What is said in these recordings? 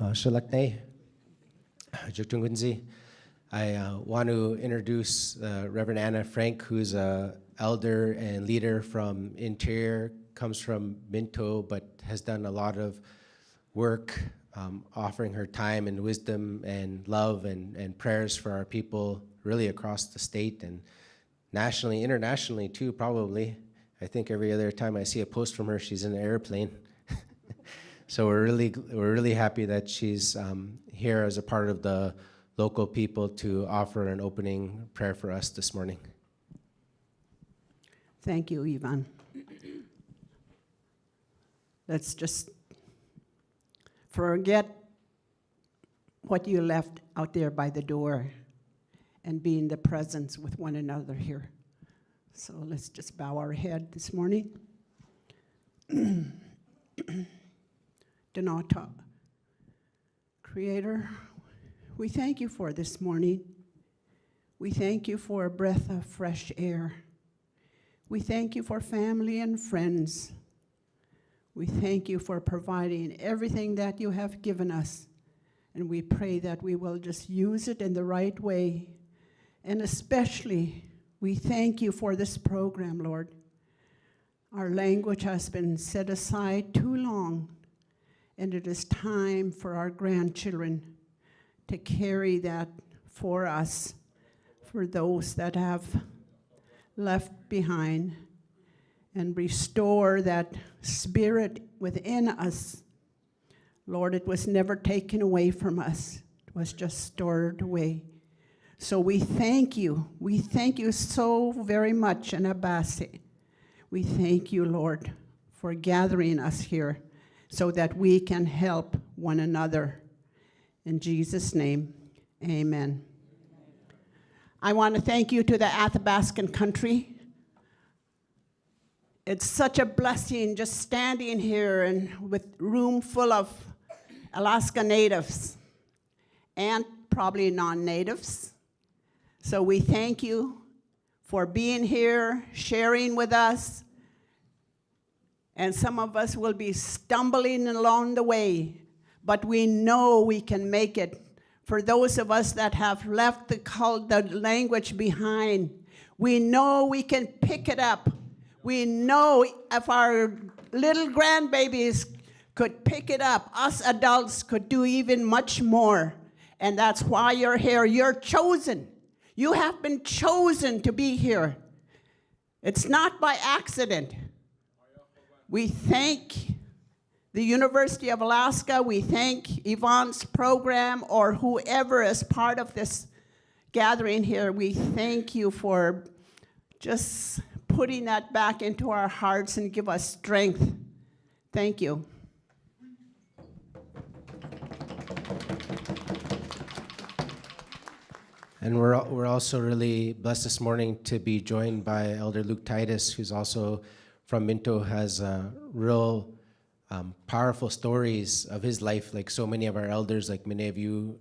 Shalaknei, Juktungunzi. I want to introduce Reverend Anna Frank, who's an elder and leader from Interior, comes from Minto, but has done a lot of work offering her time and wisdom and love and prayers for our people really across the state and nationally, internationally too, probably. I think every other time I see a post from her, she's in an airplane. So we're really happy that she's here as a part of the local people to offer an opening prayer for us this morning. Thank you, Ivan. Let's just forget what you left out there by the door and be in the presence with one another here. So let's just bow our head this morning. Donata, Creator, we thank you for this morning. We thank you for a breath of fresh air. We thank you for family and friends. We thank you for providing everything that you have given us. And we pray that we will just use it in the right way. And especially, we thank you for this program, Lord. Our language has been set aside too long, and it is time for our grandchildren to carry that for us, for those that have left behind, and restore that spirit within us. Lord, it was never taken away from us. It was just stored away. So we thank you. We thank you so very much, Anabase. We thank you, Lord, for gathering us here so that we can help one another. In Jesus' name, amen. I want to thank you to the Athabascan country. It's such a blessing just standing here and with room full of Alaska natives and probably non-natives. So we thank you for being here, sharing with us. And some of us will be stumbling along the way, but we know we can make it. For those of us that have left the language behind, we know we can pick it up. We know if our little grandbabies could pick it up, us adults could do even much more. And that's why you're here. You're chosen. You have been chosen to be here. It's not by accident. We thank the University of Alaska. We thank Yvonne's program or whoever is part of this gathering here. We thank you for just putting that back into our hearts and give us strength. Thank you. And we're also really blessed this morning to be joined by Elder Luke Titus, who's also from Minto, has real powerful stories of his life, like so many of our elders, like many of you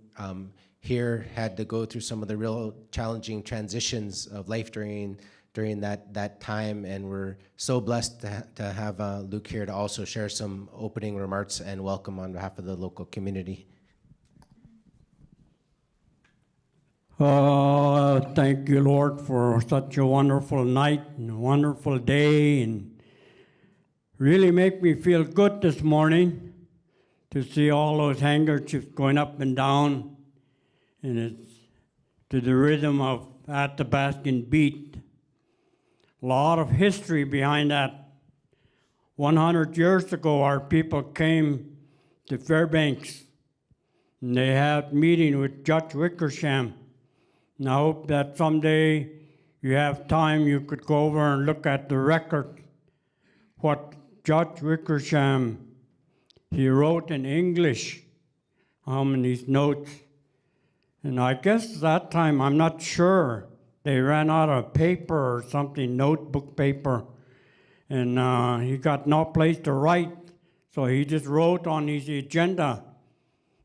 here had to go through some of the real challenging transitions of life during that time, and we're so blessed to have Luke here to also share some opening remarks and welcome on behalf of the local community. Thank you, Lord, for such a wonderful night and a wonderful day, and really make me feel good this morning to see all those handkerchiefs going up and down, and it's to the rhythm of Athabascan beat. A lot of history behind that. 100 years ago, our people came to Fairbanks, and they had a meeting with Judge Wickersham. And I hope that someday you have time, you could go over and look at the record, what Judge Wickersham, he wrote in English in his notes. And I guess that time, I'm not sure, they ran out of paper or something, notebook paper, and he got no place to write, so he just wrote on his agenda.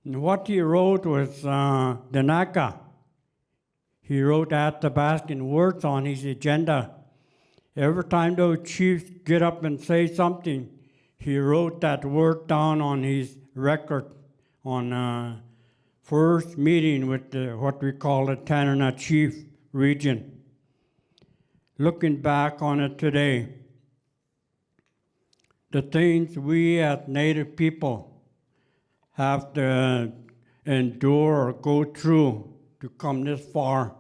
And what he wrote was Danaka. He wrote Athabascan words on his agenda. Every time those chiefs get up and say something, he wrote that word down on his record on first meeting with what we call the Tanana Chief region. Looking back on it today, the things we as Native people have to endure or go through to come this far.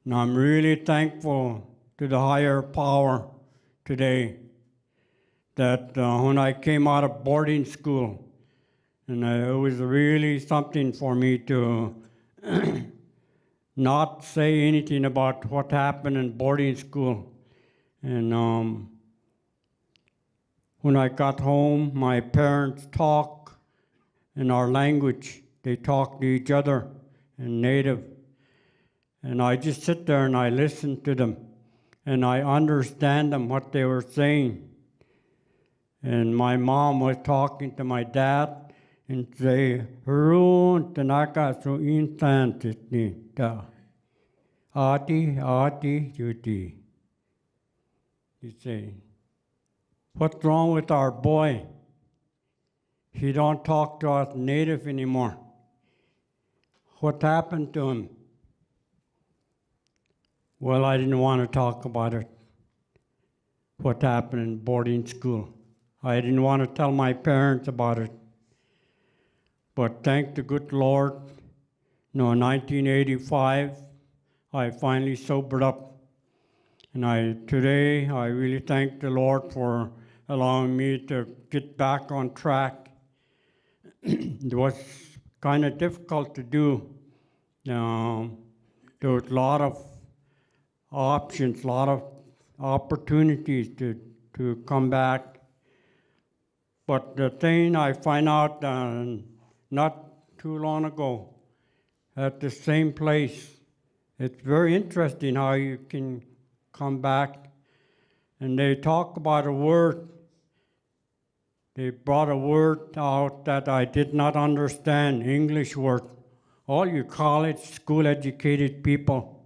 And I'm really thankful to the higher power today that when I came out of boarding school, and it was really something for me to not say anything about what happened in boarding school. And when I got home, my parents talked in our language. They talked to each other in Native. And I just sit there and I listen to them. And I understand them, what they were saying. And my mom was talking to my dad and say, "Harun tanaka so instant ni da, ati juti." You say, "What's wrong with our boy? He don't talk to us Native anymore. What happened to him?" Well, I didn't want to talk about it, what happened in boarding school. I didn't want to tell my parents about it. But thank the good Lord, in 1985, I finally sobered up. And today, I really thank the Lord for allowing me to get back on track. It was kind of difficult to do. There was a lot of options, a lot of opportunities to come back. But the thing I find out not too long ago at the same place, it's very interesting how you can come back. And they talk about a word. They brought a word out that I did not understand, English word. All you college, school-educated people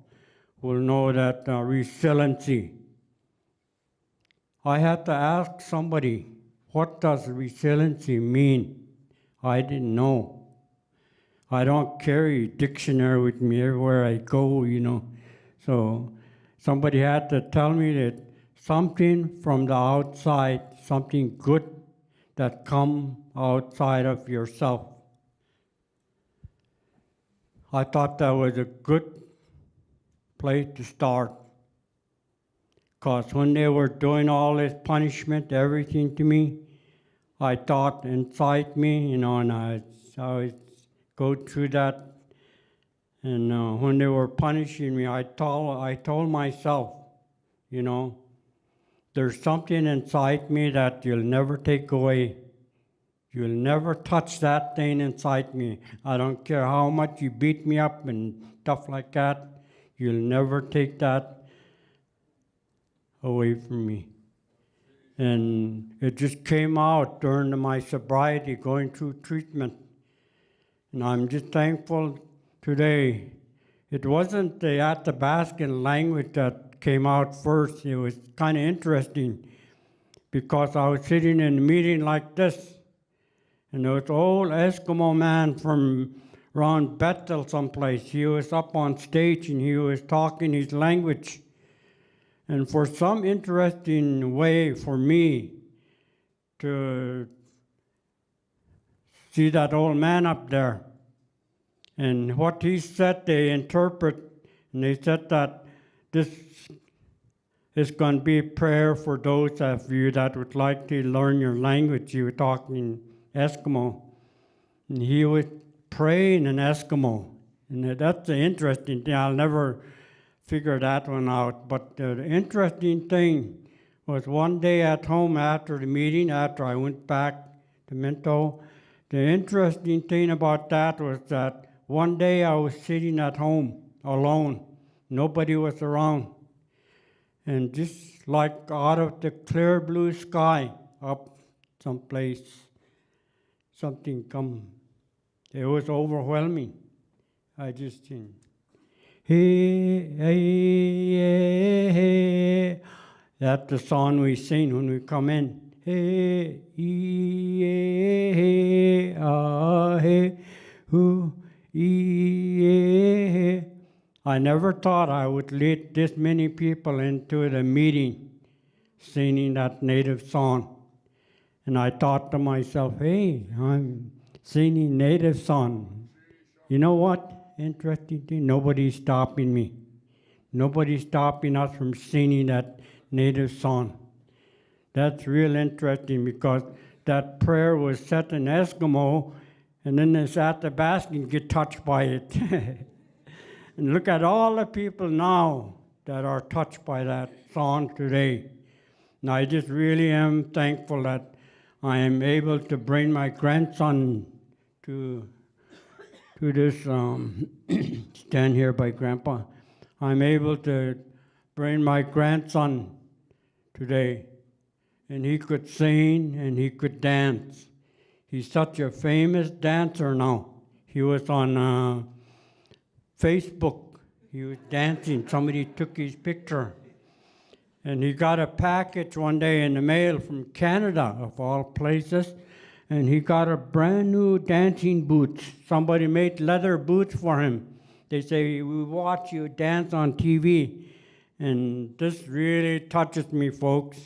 will know that resiliency. I had to ask somebody, what does resiliency mean? I didn't know. I don't carry a dictionary with me everywhere I go, So somebody had to tell me that something from the outside, something good that come outside of yourself. I thought that was a good place to start. Because when they were doing all this punishment, everything to me, I thought inside me, and I would go through that. And when they were punishing me, I told myself, there's something inside me that you'll never take away. You'll never touch that thing inside me. I don't care how much you beat me up and stuff like that. You'll never take that away from me. And it just came out during my sobriety, going through treatment. And I'm just thankful today. It wasn't the Athabascan language that came out first. It was kind of interesting because I was sitting in a meeting like this, and there was an old Eskimo man from around Bethel someplace. He was up on stage and he was talking his language. And for some interesting way for me to see that old man up there, and what he said, they interpret, and they said that this is going to be a prayer for those of you that would like to learn your language. You were talking Eskimo, and he was praying in Eskimo, and that's the interesting thing. I'll never figure that one out. But the interesting thing was one day at home after the meeting, after I went back to Minto, the interesting thing about that was that one day I was sitting at home alone. Nobody was around. And just like out of the clear blue sky, up someplace, something come. It was overwhelming. I just seen. Hey, hey, hey, hey. That's the song we sing when we come in. Hey, hey, ah, hey, who, hey. I never thought I would lead this many people into the meeting singing that native song. And I thought to myself, hey, I'm singing native song. You know what? Interesting thing, nobody's stopping me. Nobody's stopping us from singing that native song. That's real interesting because that prayer was said in Eskimo, and then this Athabascan get touched by it. And look at all the people now that are touched by that song today. And I just really am thankful that I am able to bring my grandson to this stand here by Grandpa. I'm able to bring my grandson today, and he could sing and he could dance. He's such a famous dancer now. He was on Facebook. He was dancing. Somebody took his picture. And he got a package one day in the mail from Canada, of all places, and he got a brand new dancing boots. Somebody made leather boots for him. They say, we watch you dance on TV. And this really touches me, folks.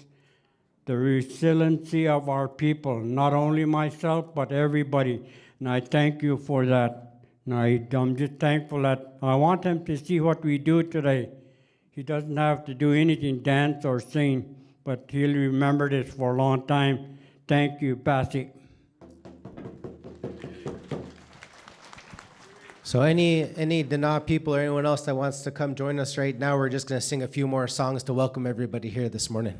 The resiliency of our people, not only myself, but everybody. And I thank you for that. And I'm just thankful that I want him to see what we do today. He doesn't have to do anything, dance or sing, but he'll remember this for a long time. Thank you, Bessie. So any Dana people or anyone else that wants to come join us right now, we're just going to sing a few more songs to welcome everybody here this morning.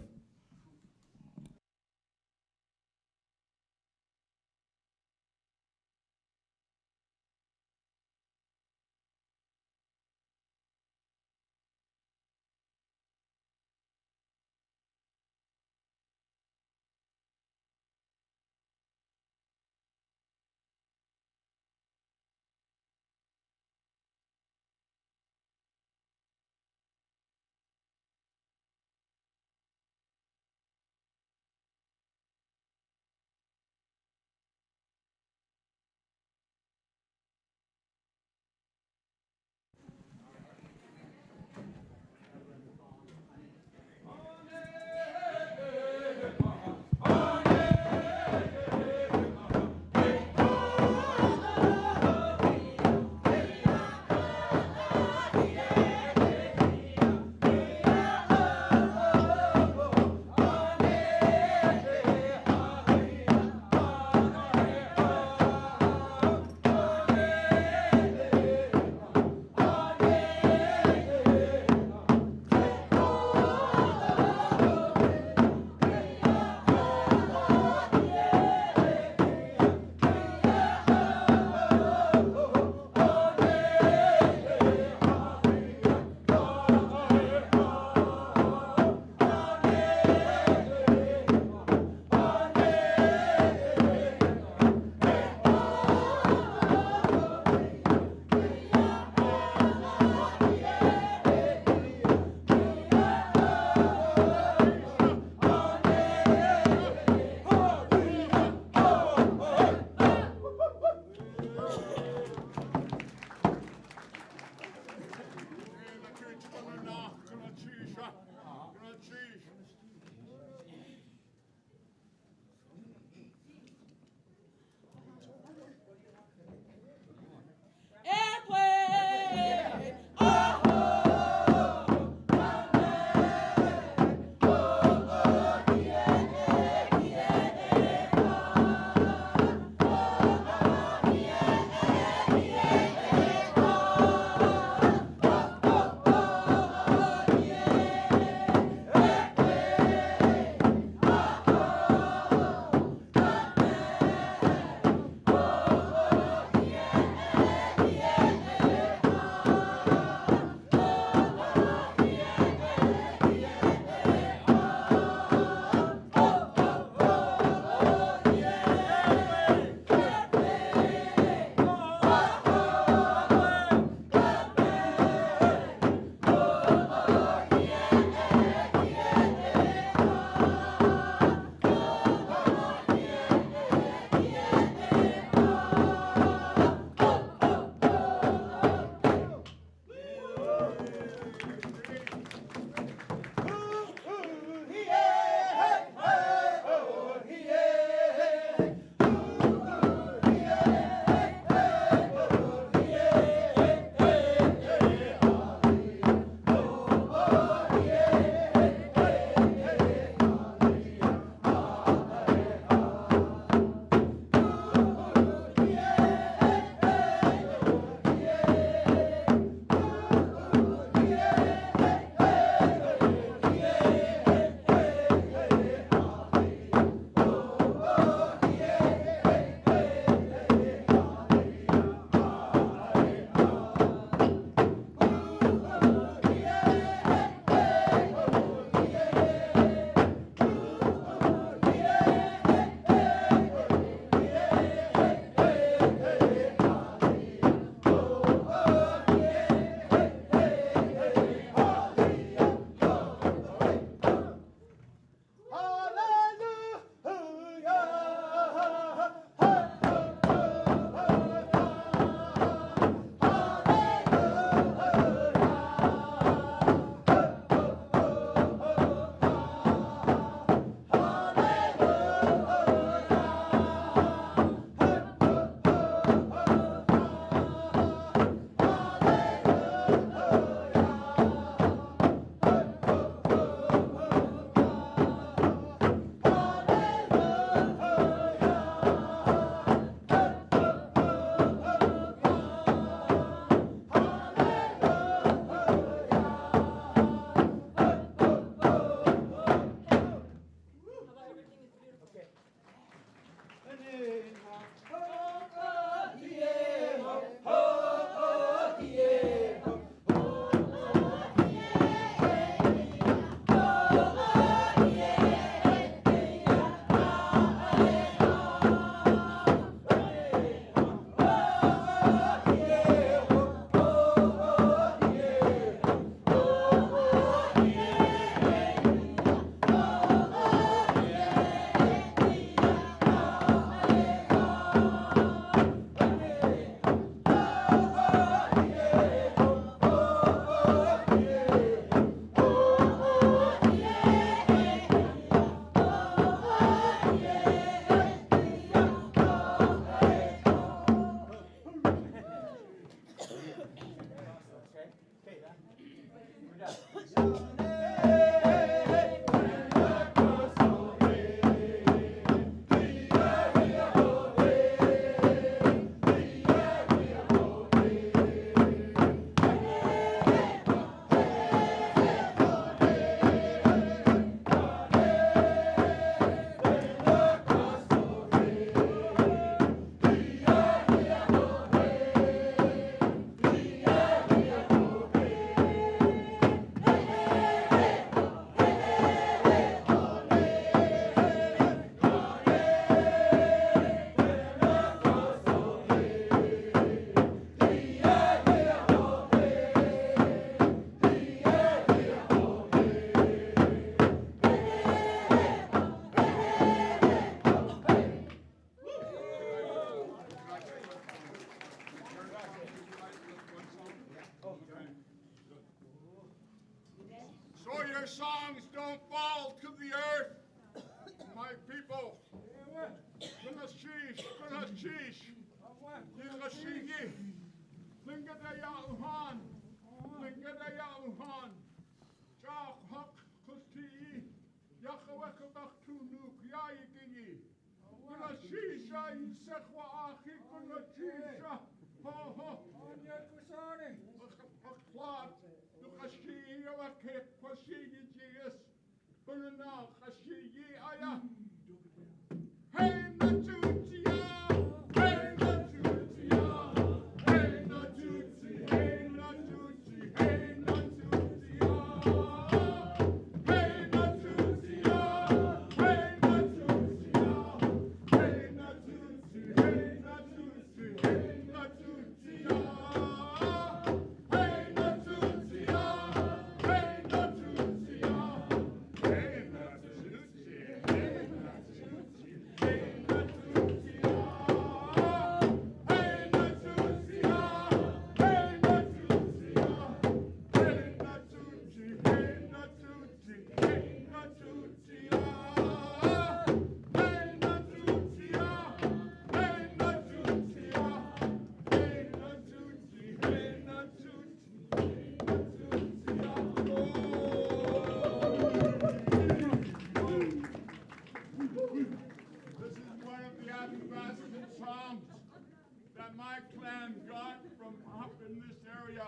That my clan got from up in this area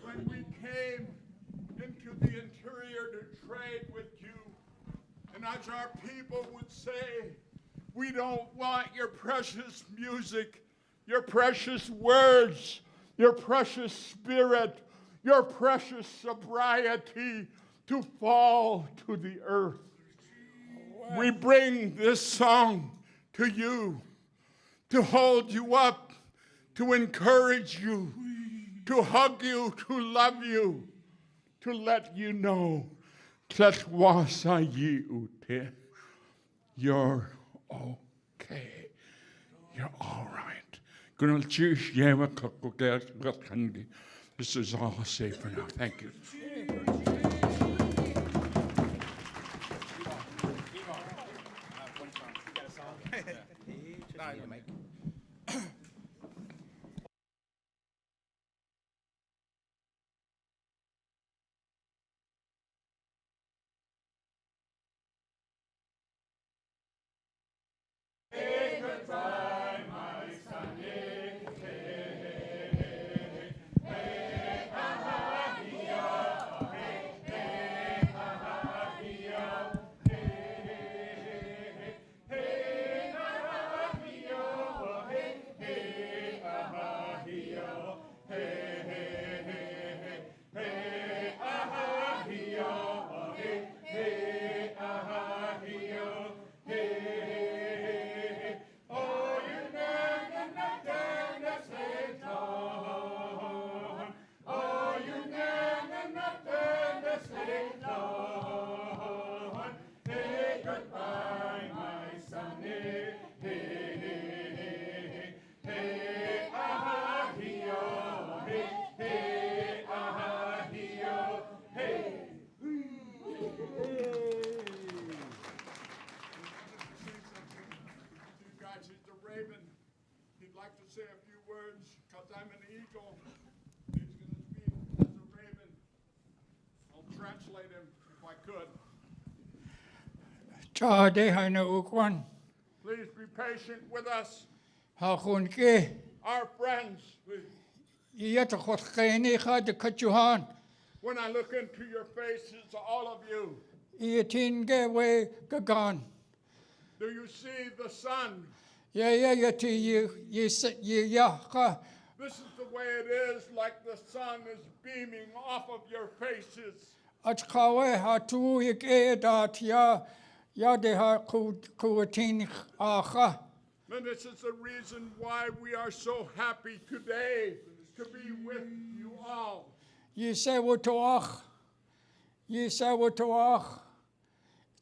when we came into the interior to trade with you. And as our people would say, we don't want your precious music, your precious words, your precious spirit, your precious sobriety to fall to the earth. We bring this song to you, to hold you up, to encourage you, to hug you, to love you, to let you know that you're okay. You're all right. This is all I'll say for now. Thank you. Say a few words because I'm an eagle. He's going to speak as a raven. I'll translate him if I could. Please be patient with us. Our friends, when I look into your faces, all of you, do you see the sun? This is the way it is, like the sun is beaming off of your faces. And this is the reason why we are so happy today to be with you all.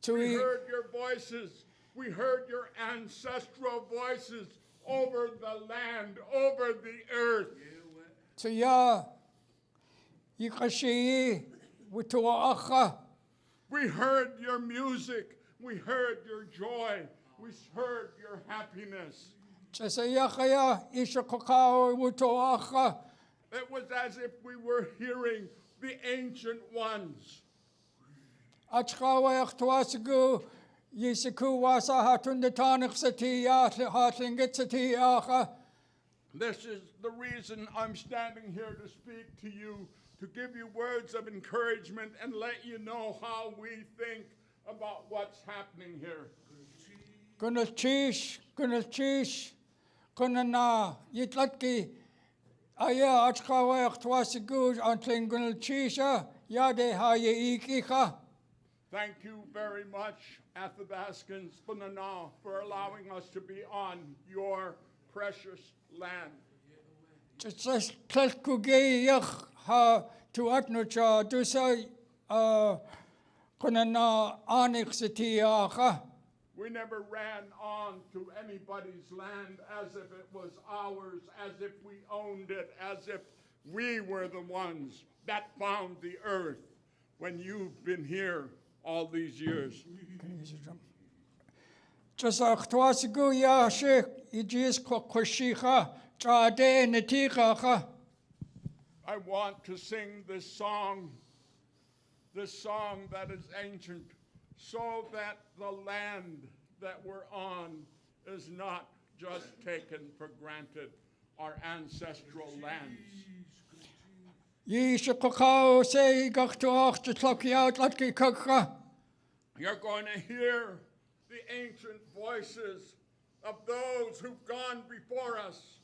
We heard your voices. We heard your ancestral voices over the land, over the earth. We heard your music. We heard your joy. We heard your happiness. It was as if we were hearing the ancient ones. Yisiku wasa hatun the tonic sati hating it sati aha. This is the reason I'm standing here to speak to you, to give you words of encouragement and let you know how we think about what's happening here. Gonna cheese, gonna na yitlatki. Aya achkawa twasigu until gonna cheese yade ha ye ikiha. Thank you very much, Athabascans, for allowing us to be on your precious land. Just tlalkuge yach ha to atnocha do say gonna na anix sati aha. We never ran on to anybody's land as if it was ours, as if we owned it, as if we were the ones that found the earth when you've been here all these years. Just twasigu ya she ijis kwashiha chade netiha. I want to sing this song that is ancient, so that the land that we're on is not just taken for granted, our ancestral lands. Ye shakao say gachtuach to tloki out latki kakha. You're going to hear the ancient voices of those who've gone before us.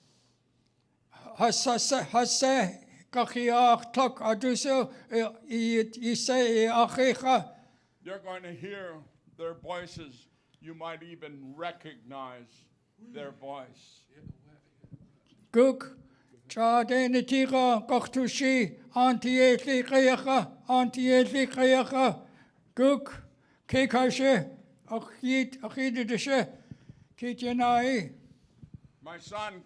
Hase kachiach tlok aduso ye say achicha. You're going to hear their voices. You might even recognize their voice. Guk chade netiha gachtushi antietli kayacha. Guk kekashe achid deshe kityanai. My son,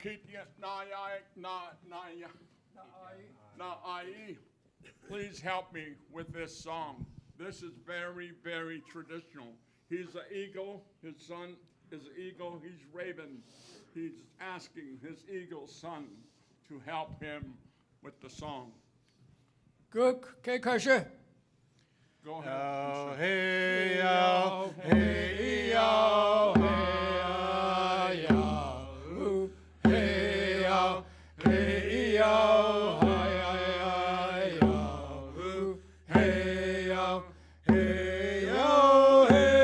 Na'ai, please help me with this song. This is very, very traditional. He's an eagle. His son is an eagle. He's raven. He's asking his eagle son to help him with the song. Guk kekashe. Go ahead. Yo, hey, yo, hey, yo, hey, yo, hey, yo, hey, yo, hey, yo, hey, yo, hey, yo, hey,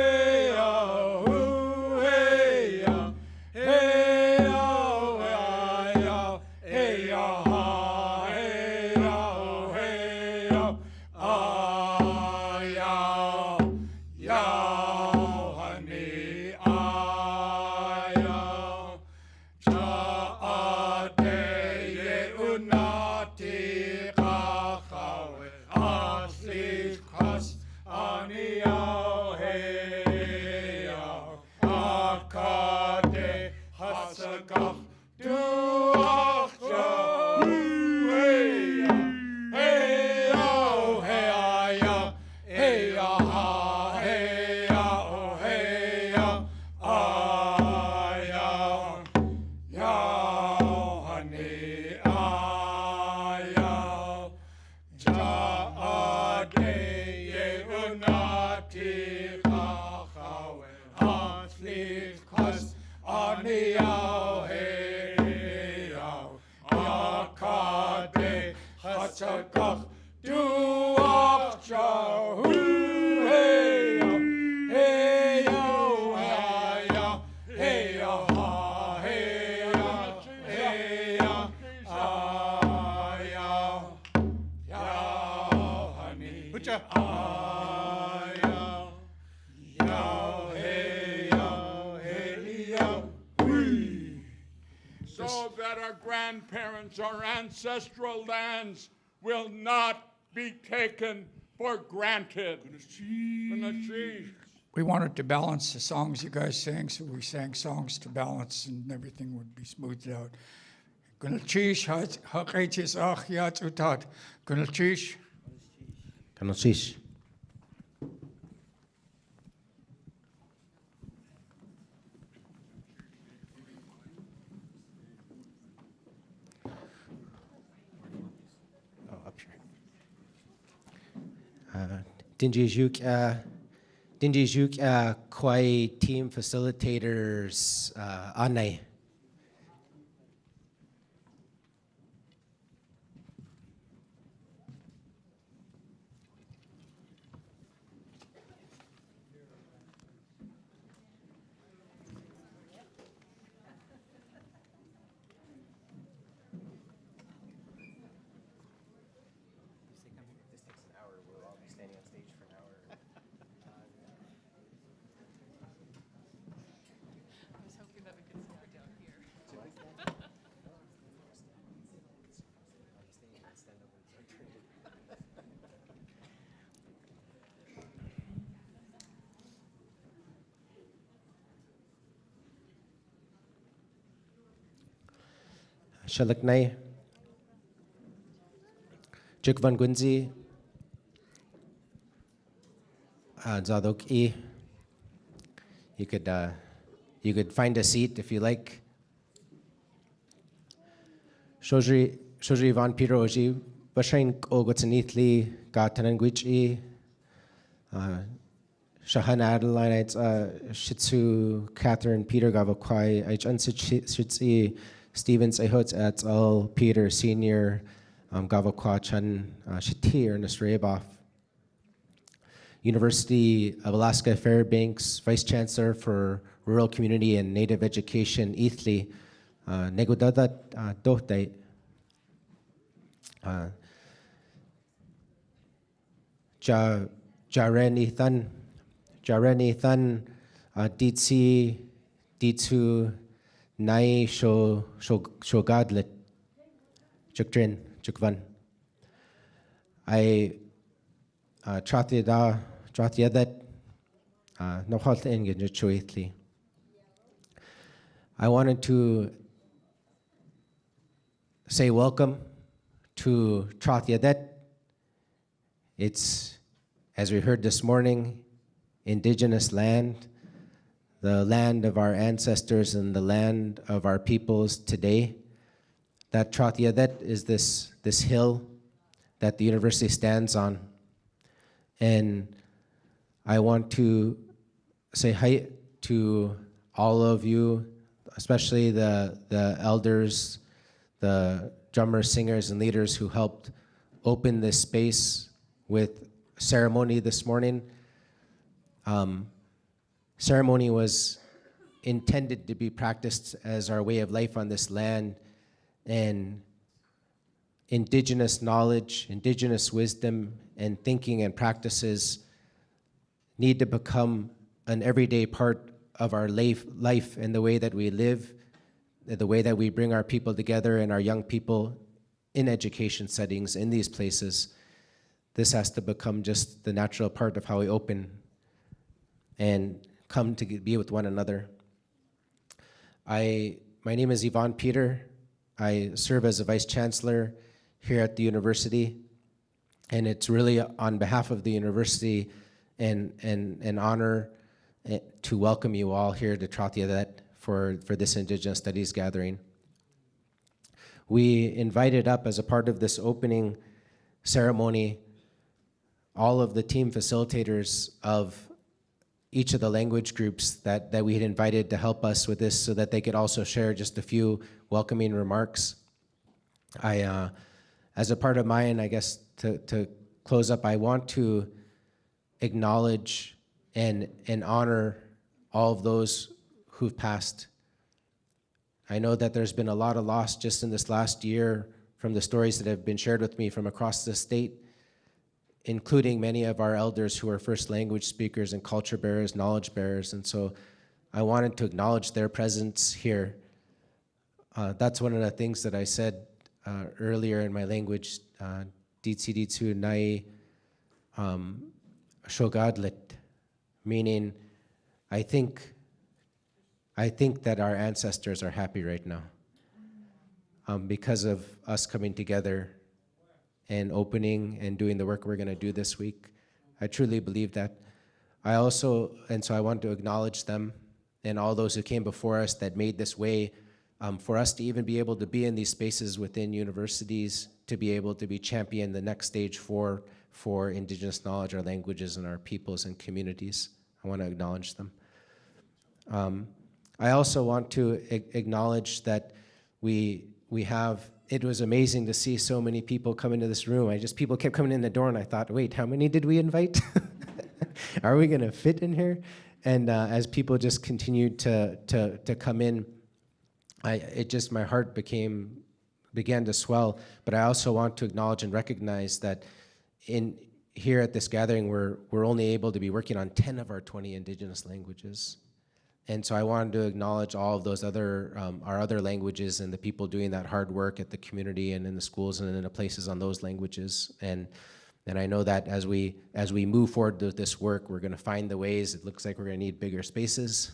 yo, hey, yo, hey, yo, hey, yo, So that our grandparents, our ancestral lands will not be taken for granted. We wanted to balance the songs you guys sang, so we sang songs to balance and everything would be smoothed out. Gunalchish haqaitis achiat utat. Gunalchish. Kanosish. Oh, up here. Dinjijuk Kwai team facilitators, Anay. Shalaknay, Jukvan Gunzi, Zadok E. You could find a seat if you like. Shojri Van Peter Oji, Bashain Ogotsanithli, Gatananguichi, Shahan Adeline, Shitsu, Catherine, Peter Gavakwai, Shitsi, Stevens, Ehot et al, Peter Senior, Gavakwa Chan, Shitir, Ernest Raboff. University of Alaska Fairbanks, Vice Chancellor for Rural Community and Native Education, Ethli, Negodadat Dohtai. Jareni Than, Ditsi, Ditsu, Nai Shogadlet, Chukdrin, Chukvan. I Tratyadat, Nohalt Engin Chuitli. I wanted to say welcome to Tratyadet. It's, as we heard this morning, indigenous land, the land of our ancestors and the land of our peoples today. That Tratyadet is this hill that the university stands on. And I want to say hi to all of you, especially the elders, the drummers, singers, and leaders who helped open this space with ceremony this morning. Ceremony was intended to be practiced as our way of life on this land, and indigenous knowledge, indigenous wisdom, and thinking and practices need to become an everyday part of our life and the way that we live, the way that we bring our people together and our young people in education settings in these places. This has to become just the natural part of how we open and come to be with one another. My name is Yvonne Peter. I serve as a Vice Chancellor here at the university, and it's really on behalf of the university an honor to welcome you all here to Tratyadet for this Indigenous Studies gathering. We invited up as a part of this opening ceremony all of the team facilitators of each of the language groups that we had invited to help us with this so that they could also share just a few welcoming remarks. As a part of mine, I guess, to close up, I want to acknowledge and honor all of those who've passed. I know that there's been a lot of loss just in this last year from the stories that have been shared with me from across the state, including many of our elders who are first language speakers and culture bearers, knowledge bearers, and so I wanted to acknowledge their presence here. That's one of the things that I said earlier in my language, Ditsi Nai Shogadlet, meaning I think that our ancestors are happy right now because of us coming together and opening and doing the work we're going to do this week. I truly believe that. So I want to acknowledge them and all those who came before us that made this way for us to even be able to be in these spaces within universities, to be able to be champion the next stage for Indigenous knowledge, our languages, and our peoples and communities. I want to acknowledge them. I also want to acknowledge that we have, it was amazing to see so many people come into this room. People kept coming in the door and I thought, wait, how many did we invite? Are we gonna fit in here? And as people just continued to come in, my heart began to swell. But I also want to acknowledge and recognize that here at this gathering, we're only able to be working on 10 of our 20 indigenous languages. And so I wanted to acknowledge all of those our other languages and the people doing that hard work at the community and in the schools and in the places on those languages. And I know that as we move forward with this work, we're gonna find the ways, it looks like we're gonna need bigger spaces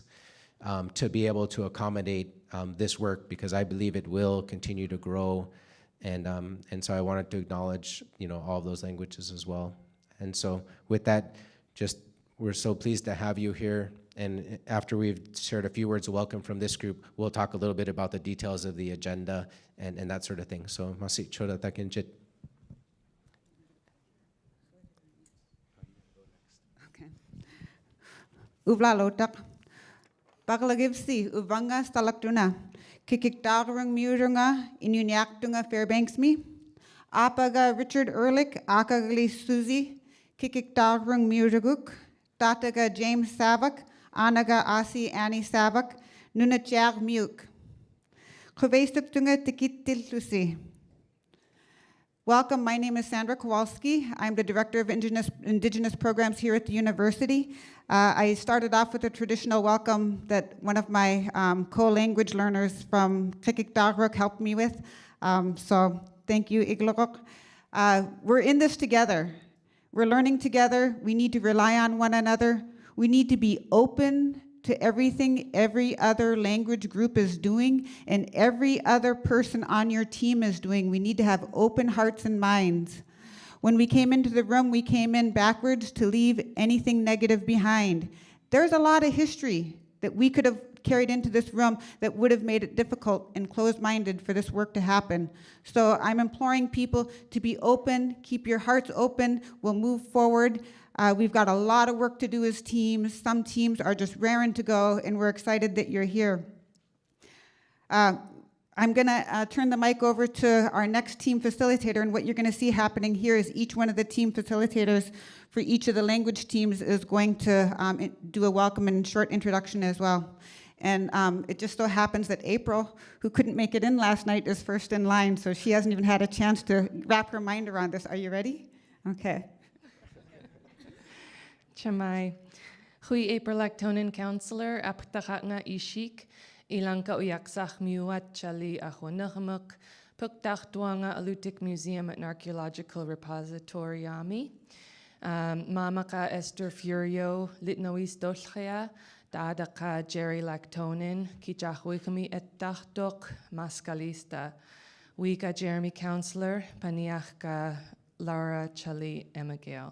to be able to accommodate this work, because I believe it will continue to grow. And so I wanted to acknowledge, all of those languages as well. And so with that, we're so pleased to have you here. And after we've shared a few words of welcome from this group, we'll talk a little bit about the details of the agenda and that sort of thing. So, masi choda takinchit. Okay. Uvla lotak. Bagalagivsi, uvanga stalaktuna. Kikikdarung murunga, inunyaktunga Fairbanks me. Apaga Richard Ehrlich, Akagali Susie, Kikikdarung muruguk. Tataga James Savak, Anaga Asi Annie Savak, Nunachag Muk. Kuvestuktunga Tikitil Lucy. Welcome, my name is Sandra Kowalski. I'm the Director of Indigenous Programs here at the university. I started off with a traditional welcome that one of my co-language learners from Kikikdaruk helped me with. So thank you, Iglorok. We're in this together. We're learning together. We need to rely on one another. We need to be open to everything every other language group is doing and every other person on your team is doing. We need to have open hearts and minds. When we came into the room, we came in backwards to leave anything negative behind. There's a lot of history that we could have carried into this room that would have made it difficult and closed-minded for this work to happen. So I'm imploring people to be open, keep your hearts open, we'll move forward. We've got a lot of work to do as teams. Some teams are just raring to go, and we're excited that you're here. I'm gonna turn the mic over to our next team facilitator, and what you're gonna see happening here is each one of the team facilitators for each of the language teams is going to do a welcome and short introduction as well. And it just so happens that April, who couldn't make it in last night, is first in line, so she hasn't even had a chance to wrap her mind around this. Are you ready? Okay. Chamai. Hui April Lactonin Counselor, Aptachakna Ishik, Ilanka Uyaksach Muat Chali Ahonahmuk, Puktach Duanga Alutik Museum and Archaeological Repository Ami, Mamaka Esther Furio, Litnois Dolchea, Dadaka Jerry Lactonin, Kichahwikami Ettachtok, Maskalista, Wika Jeremy Counselor, Paniachka Laura Chali Emigale.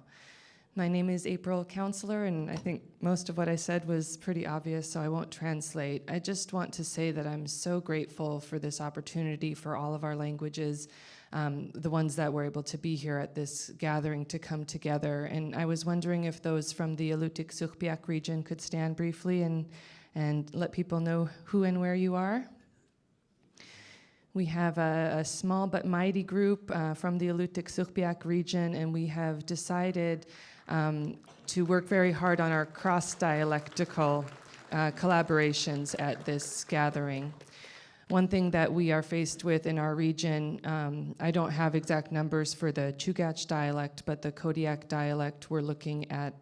My name is April Counselor, and I think most of what I said was pretty obvious, so I won't translate. I just want to say that I'm so grateful for this opportunity for all of our languages, the ones that were able to be here at this gathering to come together. And I was wondering if those from the Alutiiq-Sugpiaq region could stand briefly and let people know who and where you are. We have a small but mighty group from the Alutiiq-Sugpiaq region, and we have decided to work very hard on our cross-dialectical collaborations at this gathering. One thing that we are faced with in our region, I don't have exact numbers for the Chugach dialect, but the Kodiak dialect, we're looking at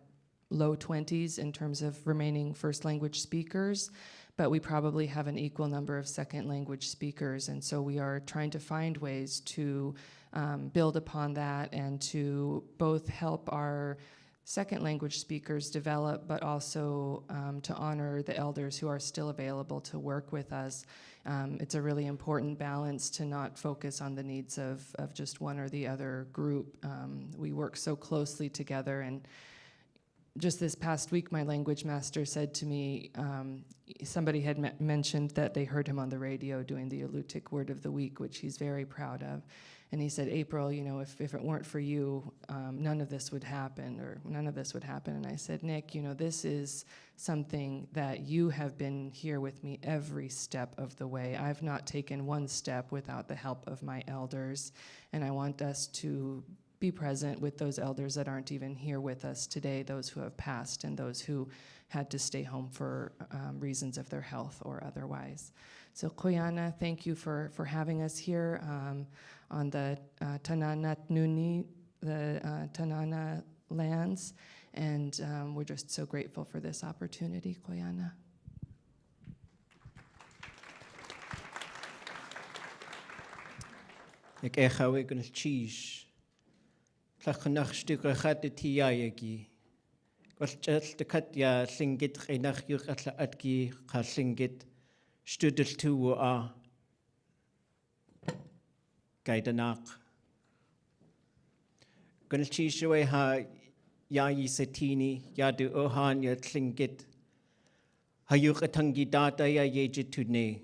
low 20s in terms of remaining first language speakers, but we probably have an equal number of second language speakers, and so we are trying to find ways to build upon that and to both help our second language speakers develop, but also to honor the elders who are still available to work with us. It's a really important balance to not focus on the needs of just one or the other group. We work so closely together, and just this past week, my language master said to me, somebody had mentioned that they heard him on the radio doing the Alutiiq Word of the Week, which he's very proud of. And he said, April, you know, if it weren't for you, none of this would happen, or none of this would happen. And I said, Nick, you know, this is something that you have been here with me every step of the way. I've not taken one step without the help of my elders, and I want us to be present with those elders that aren't even here with us today, those who have passed and those who had to stay home for reasons of their health or otherwise. So Koyana, thank you for having us here on the Tanana Nuni, the Tanana lands, and we're just so grateful for this opportunity, Koyana. Ik echa we gun cheese. Tlachanach stuk rechat de tiayagi. Was just de kat ya singit renach yuk atla atki ka singit studel tu a gaidanak. Gun cheese we ha yayi setini yadu ohan ya singit. Hayuk atangi data ya yejitune.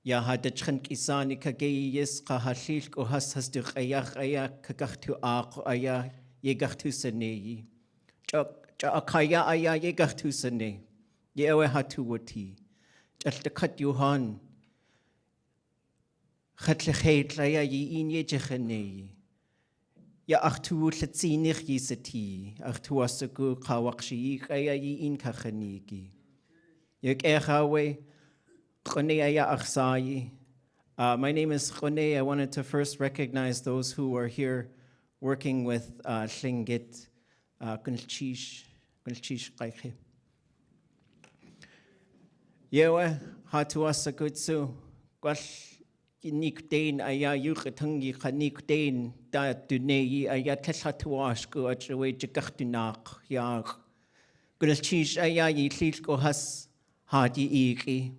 Ya had chant isani kagei yes kahashil ko has du ayak ayak kagachtu ak aya yegachtu sene akaya aya yegachtu sene yewe hatu wati just the cut Johan khatlechet aya yi in yechene ya achtu tsinich yiseti achtu asaku kawakshi aya yi in kachanigi yek echawe my name is Khone. I wanted to first recognize those who are here working with Shlingit Gulchish Kaikhe. Yewe Hatuasa Gutsu Gwash Nik Dane Aya Yukatungi Kanik Dane Da Dunei Aya Teshatuash Go Achawe Jagachtunak Yag Gulchish Aya Yitlko Has Hadi Igi.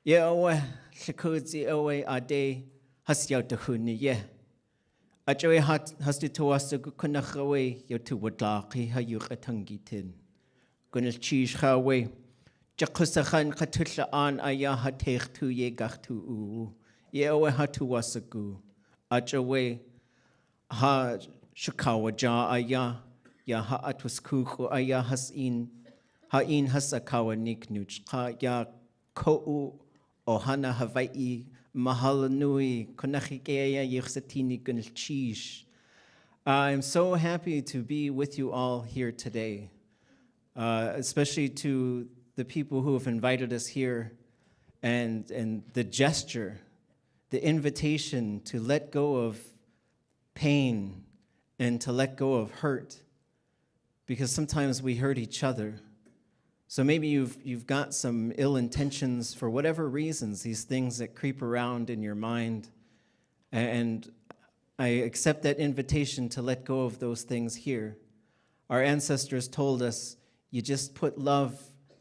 Yewe shakudzi owe ade has yaw to huni ye. Ajoe has to us a good kunachawe yo to wadaki ha yuk atangitin. Gunil cheese hawe. Jakusahan katusha an aya ha take to ye gachtu u. Yewe ha to us a gu. Ajoe ha shakawa ja aya. Ya ha atwas kuku aya has in has a kawa nik nuch ka ya ko Ohana Hawaii, Mahalanui, Konachikeya Yirsatini Gunchish. I'm so happy to be with you all here today, especially to the people who have invited us here and the gesture, the invitation to let go of pain and to let go of hurt, because sometimes we hurt each other. So maybe you've got some ill intentions for whatever reasons, these things that creep around in your mind. And I accept that invitation to let go of those things here. Our ancestors told us, you just put love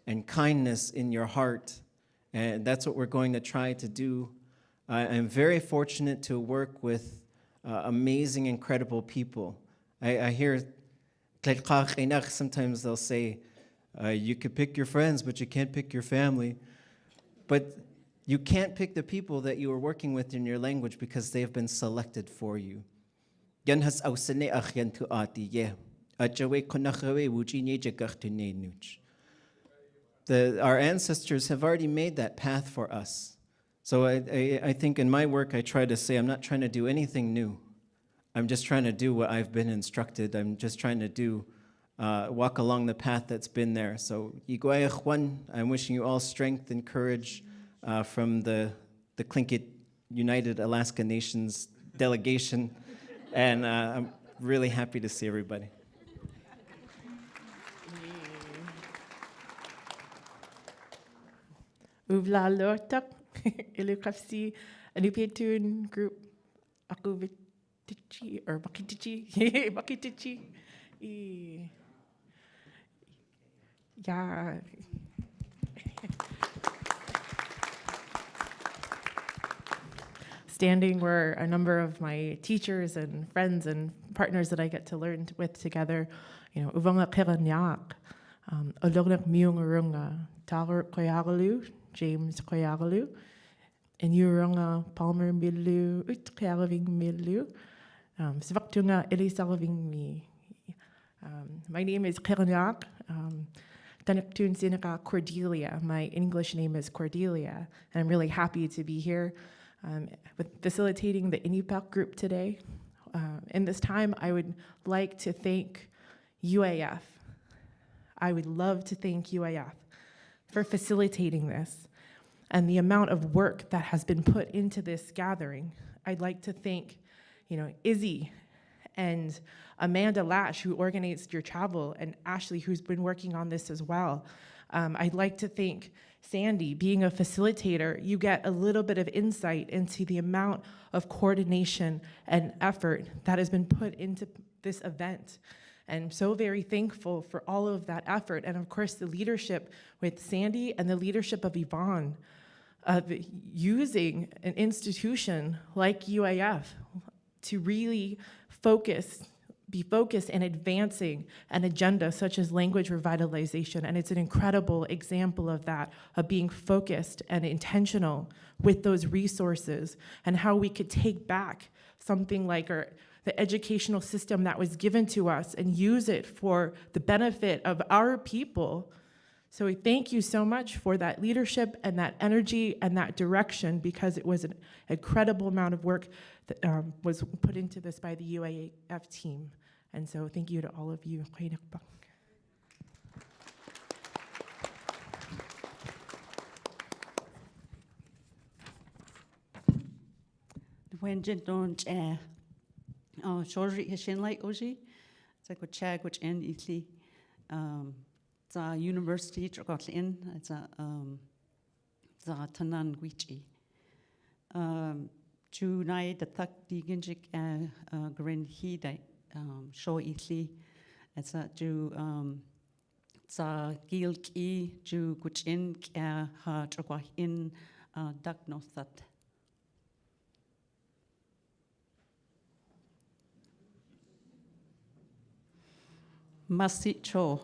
and kindness in your heart. And that's what we're going to try to do. I'm very fortunate to work with amazing, incredible people. I hear, sometimes they'll say, you could pick your friends, but you can't pick your family. But you can't pick the people that you are working with in your language because they have been selected for you. Our ancestors have already made that path for us. So I think in my work I try to say I'm not trying to do anything new. I'm just trying to do what I've been instructed. I'm just trying to walk along the path that's been there. So, I'm wishing you all strength and courage from the Tlingit United Alaska Nations delegation, and I'm really happy to see everybody. Uvla lortak ilukafsi anupetun group akuvitichi or bakitichi bakitichi. Yeah. Standing were a number of my teachers and friends and partners that I get to learn with together. You know, Uvanga Kiranyak, Olognak Myungarunga, Talar Koyagalu, James Koyagalu, in Uranga Palmer Milu, Utkalaving Milu, Svaktunga Elisalaving me. My name is Kiranyak. Tanektun Sinaka Cordelia. My English name is Cordelia, and I'm really happy to be here with facilitating the Inupiaq group today. In this time, I would like to thank UAF. I would love to thank UAF for facilitating this and the amount of work that has been put into this gathering. I'd like to thank, Izzy and Amanda Lash, who organized your travel, and Ashley, who's been working on this as well. I'd like to thank Sandy. Being a facilitator, you get a little bit of insight into the amount of coordination and effort that has been put into this event. And I'm so very thankful for all of that effort. And of course, the leadership with Sandy and the leadership of Yvonne of using an institution like UAF to really be focused in advancing an agenda such as language revitalization. And it's an incredible example of that, of being focused and intentional with those resources and how we could take back something like the educational system that was given to us and use it for the benefit of our people. So we thank you so much for that leadership and that energy and that direction, because it was an incredible amount of work that was put into this by the UAF team. And so thank you to all of you. When don't shortly hishin like oji, it's like what chag which end easily. It's a university got in. It's a tanan guichi. Junai the tak diginjik grin he that show easily. It's a ju gilki ju guchin ha tragwa in dak no that. Masi cho.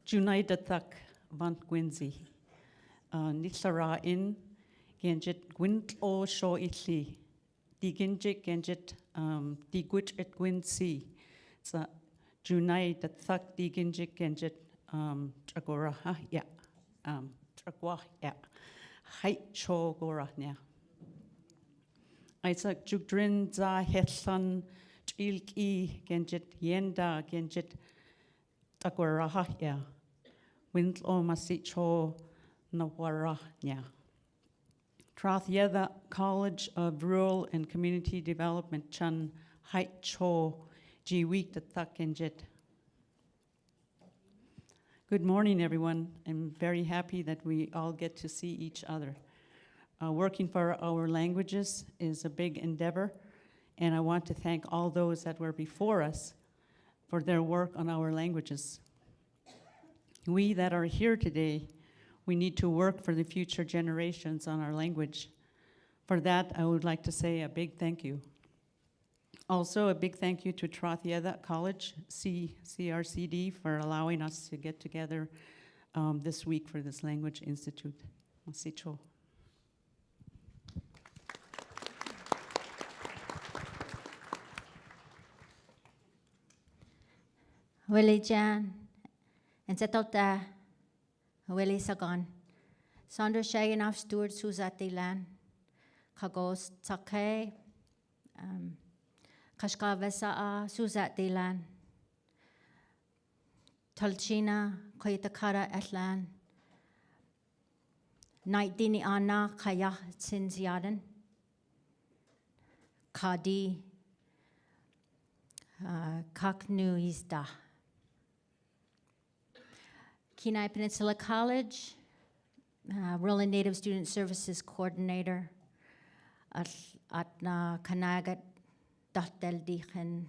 Junai the tak van gwinzi. Nisara in genjit gwint o show itli. Di genjit genjit di gwit et gwinzi. Sa Junai the tak di genjit genjit tragora ha ya. Tragwa ya. Height cho gora nya. Isaac Jugdrin za hetsan chilki genjit yenda genjit takwaraha ya. Wind o masicho nawara ya. Trathyeda College of Rural and Community Development chan height cho jiwik the tak genjit. Good morning, everyone. I'm very happy that we all get to see each other. Working for our languages is a big endeavor, and I want to thank all those that were before us for their work on our languages. We that are here today, we need to work for the future generations on our language. For that, I would like to say a big thank you. Also, a big thank you to Trathyeda College, CRCD, for allowing us to get together this week for this Language Institute. Masicho. Willie Jan, and Setota, Willie Sagan, Sandra Shagan of Stewart Suzatilan, Kagos Take, Kashkavesa Suzatilan, Tulchina, Koitakara Atlan, Night Dini Anna Kaya Sinziadan, Kadi, Kaknu Isda. Kenai Peninsula College, Rural and Native Student Services Coordinator at Kanagat Datel Dichen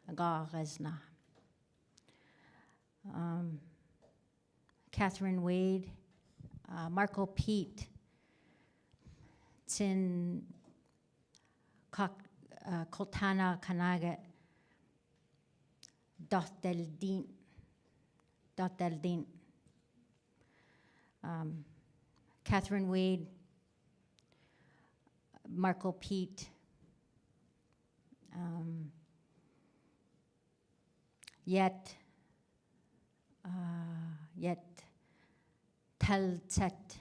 Agazna. Catherine Wade, Marco Pete, Tin Koltana Kanagat Datel Din. Catherine Wade, Marco Pete, Yet Telzet,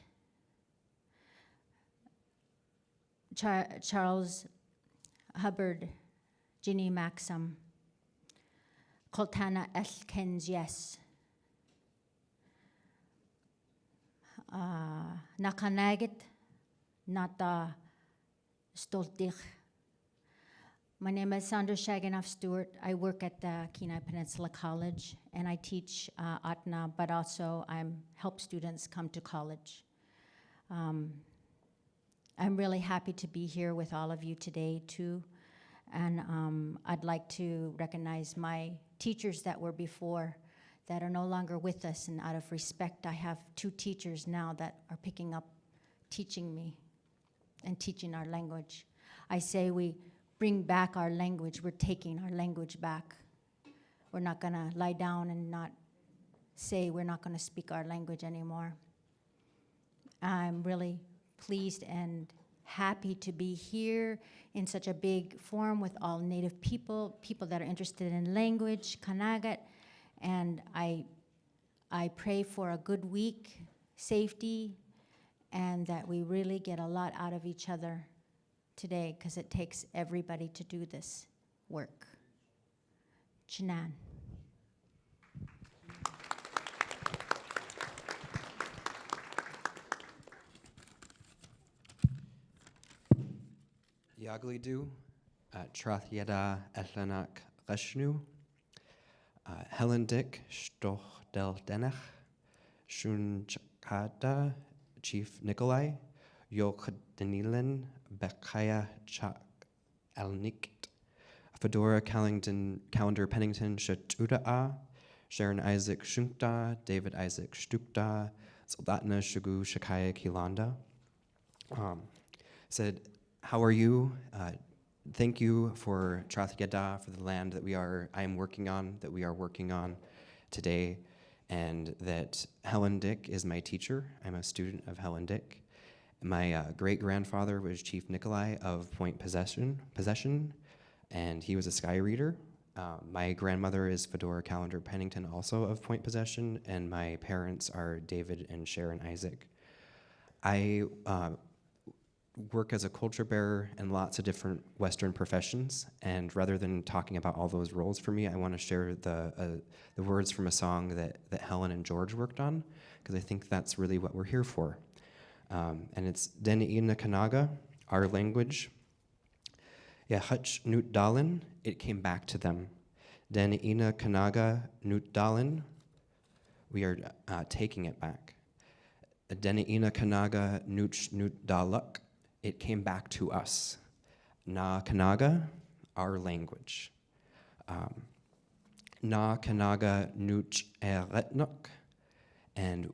Charles Hubbard, Ginny Maxim, Coltana Elkins, yes. Nakanagit, Nata Stoltich. My name is Sandra Shaganoff Stewart. I work at the Kenai Peninsula College, and I teach Atna, but also I help students come to college. I'm really happy to be here with all of you today, too. And I'd like to recognize my teachers that were before that are no longer with us, and out of respect, I have 2 teachers now that are picking up teaching me and teaching our language. I say we bring back our language. We're taking our language back. We're not gonna lie down and not say we're not gonna speak our language anymore. I'm really pleased and happy to be here in such a big forum with all Native people, people that are interested in language, Kanagat, and I pray for a good week, safety, and that we really get a lot out of each other today, because it takes everybody to do this work. Chinan. Yaglidu, Trath Yeda Ethlanak Reshnu, Helen Dick, Stoch del Denech, Shun Chakada, Chief Nikolai, Yok Danilan, Bekaya Chak Elnikt, Fedora Calendar Pennington Shatuda'a, Sharon Isaac Shunkta, David Isaac Stukta, Soldatna Shugu Shakaya Kilanda. Said, how are you? Thank you for Trath Yeda, for the land that we are working on today, and that Helen Dick is my teacher. I'm a student of Helen Dick. My great-grandfather was Chief Nikolai of Point Possession, and he was a sky reader. My grandmother is Fedora Calendar Pennington, also of Point Possession, and my parents are David and Sharon Isaac. I work as a culture bearer in lots of different Western professions, and rather than talking about all those roles for me, I want to share the words from a song that Helen and George worked on, because I think that's really what we're here for. And it's Deni'ina Kanaga, our language. Yahutch Nut Dalin, it came back to them. Deni'ina Kanaga Nut Dalin, we are taking it back. Deni'ina Kanaga Nut Daluk, it came back to us. Na Kanaga, our language. Na Kanaga Nuch Eretnuk, and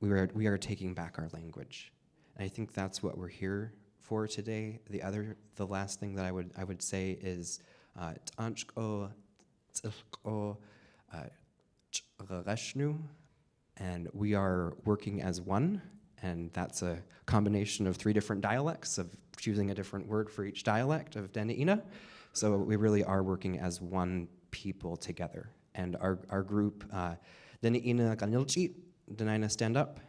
we are taking back our language. And I think that's what we're here for today. The last thing that I would say is T'anchko T'ilko Ch'reshnu, and we are working as one, and that's a combination of 3 different dialects, of choosing a different word for each dialect of Deni'ina. So we really are working as one people together. And our group, Deni'ina Ganilchi, Denina stand up,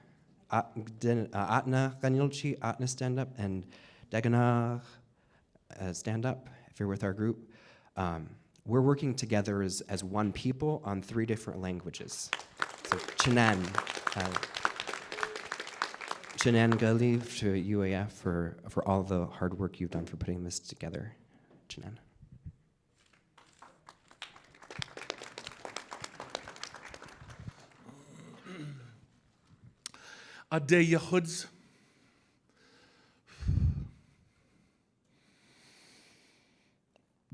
Atna Ganilchi, Atna stand up, and Degana stand up if you're with our group. We're working together as one people on 3 different languages. So Chinan, Chinan Galiv to UAF for all the hard work you've done for putting this together. Chinan. Ade Yehuds.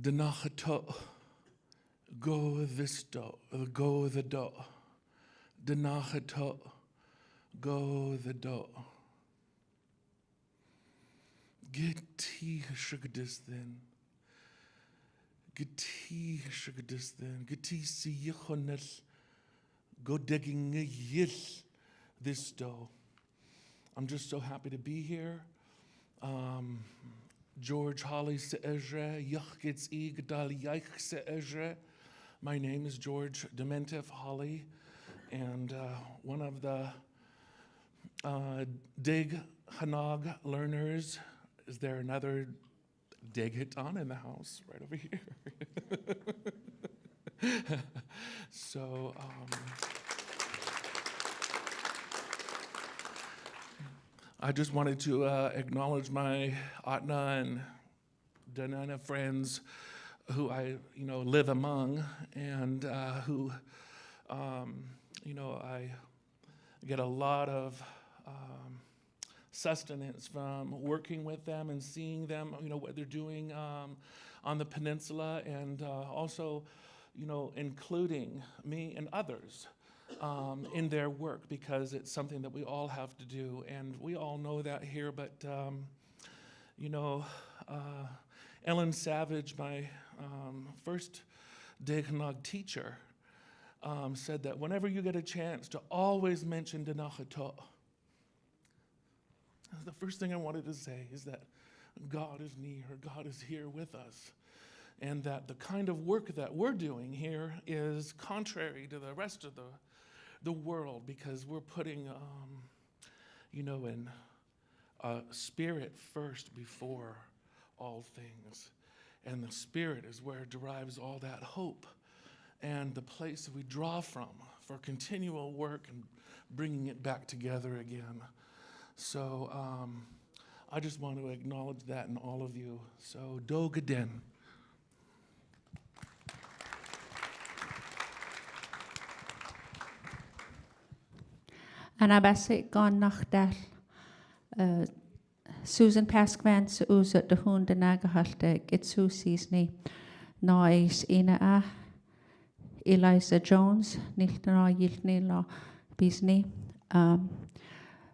Denachato. Go this do. Go the do. Denachato. Go the do. Geti shugdis then. Geti shugdis then. Geti si yichonel. Go digging a yil. this dough. I'm just so happy to be here. George Holly Se'ezre, Yachgitz Igdal Yaich Se'ezre. My name is George Dementif Holly, and one of the Dig Hanag learners. Is there another Degitan in the house right over here? So, I just wanted to acknowledge my Atna and Danana friends who I, live among, and who, I get a lot of sustenance from working with them and seeing them, what they're doing on the peninsula, and also, including me and others in their work, because it's something that we all have to do, and we all know that here. But Ellen Savage, my first Deghnog teacher, said that whenever you get a chance to always mention Denachato, the first thing I wanted to say is that God is near, God is here with us, and that the kind of work that we're doing here is contrary to the rest of the world, because we're putting, in spirit first before all things. And the spirit is where derives all that hope and the place that we draw from for continual work and bringing it back together again. So I just want to acknowledge that in all of you. So, Dogaden. Anabasi gone nachdal. Susan Paskvan sa usa de hun de nagahalte get Susie's ni. Nois ina a Eliza Jones nicht na yilni la bisni.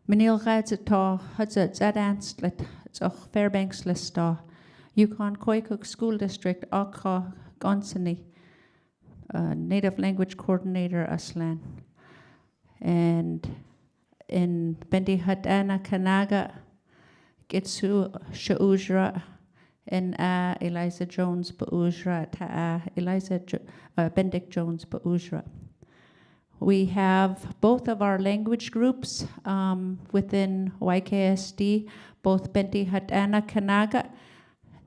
Menil gads ta hadza zadans let och Fairbanks lista. Yukon Koyukuk School District Akha Gonsani, Native Language Coordinator Aslan. And in Bendi Hadana Kanaga, Getsu Shaujra, and Eliza Jones Baujra, ta Eliza Bendik Jones Baujra. We have both of our language groups within YKSD, both Bendi Hadana Kanaga,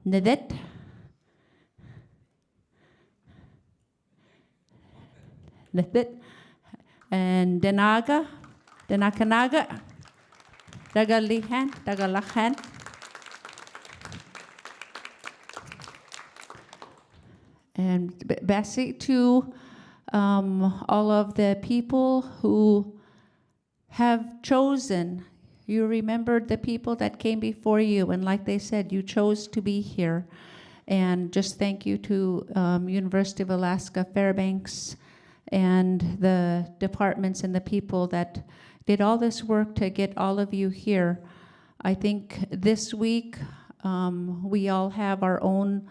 Nadet, and Denaga, Denakanaga, Dagalihan, Dagalachan. And basic to all of the people who have chosen. You remembered the people that came before you, and like they said, you chose to be here. And just thank you to University of Alaska Fairbanks and the departments and the people that did all this work to get all of you here. I think this week we all have our own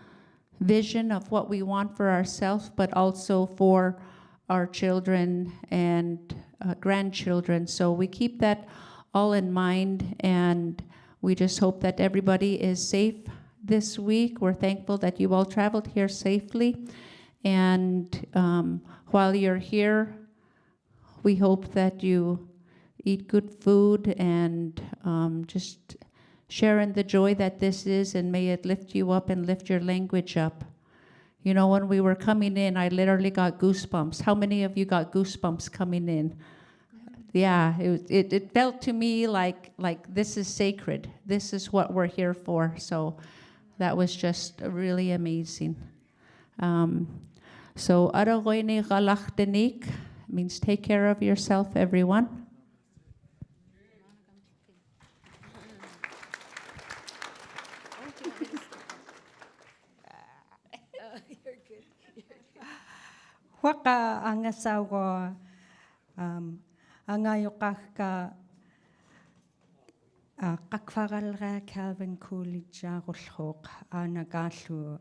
vision of what we want for ourselves, but also for our children and grandchildren. So we keep that all in mind, and we just hope that everybody is safe this week. We're thankful that you all traveled here safely, and while you're here, we hope that you eat good food and just share in the joy that this is, and may it lift you up and lift your language up. You know, when we were coming in, I literally got goosebumps. How many of you got goosebumps coming in? Yeah, it felt to me like this is sacred. This is what we're here for. So that was just really amazing. So aragoini galachtenik means take care of yourself, everyone. Waka angasawa angayokaka kakfagalra Calvin Coolidge agulhok anagalu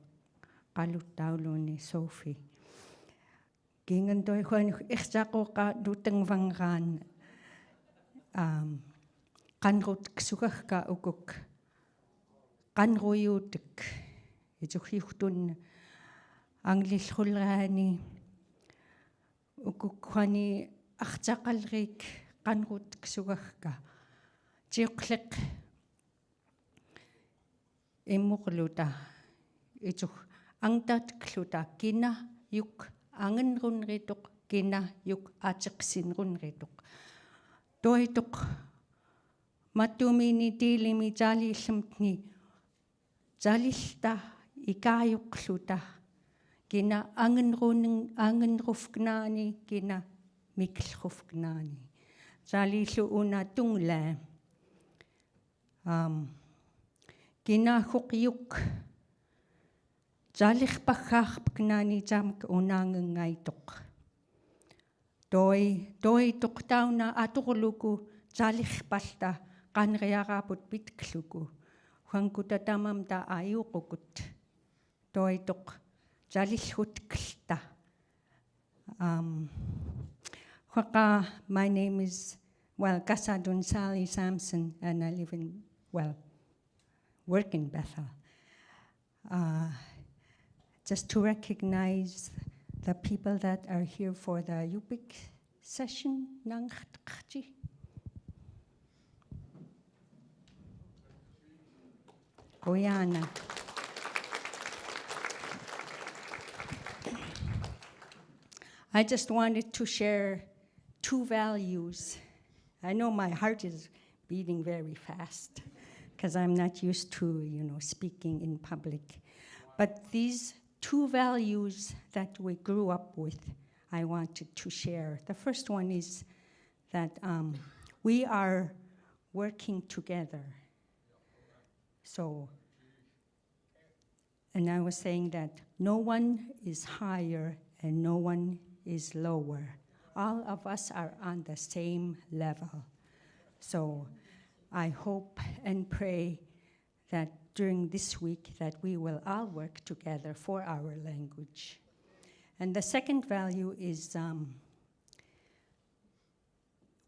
qalutauluni Sophie gingen doi hon ichsako ka duteng vangan qanrut ksugahka ukuk qanruyutik ituhiuhtun anglillhulraani ukukkhani artaqalrik qanrut ksugahka tiuqleq immuqluta itu angtatkluta kina yuk angenrunrituq kina yuk atiqsinrunrituq toituq matumini tiilimi taalillumtni taalillta ikaayuqluta kina angenrufknaani kina miklrufknaani taalillu una tungla kina huqyuk taalirpaggaarpknaani tamak unaangengaituq toi toqtauna aturluku taalirpalta qanriaraaput pitkluku huankutatamamta ayuqukut toitoq taalillhutklta my name is Kasadun Sally Sampson and I live in work in Bethel. Just to recognize the people that are here for the Yupik session. Oyana. I just wanted to share 2 values. I know my heart is beating very fast because I'm not used to, speaking in public. But these 2 values that we grew up with, I wanted to share. The first one is that we are working together. So, and I was saying that no one is higher and no one is lower. All of us are on the same level. So I hope and pray that during this week that we will all work together for our language. And the second value is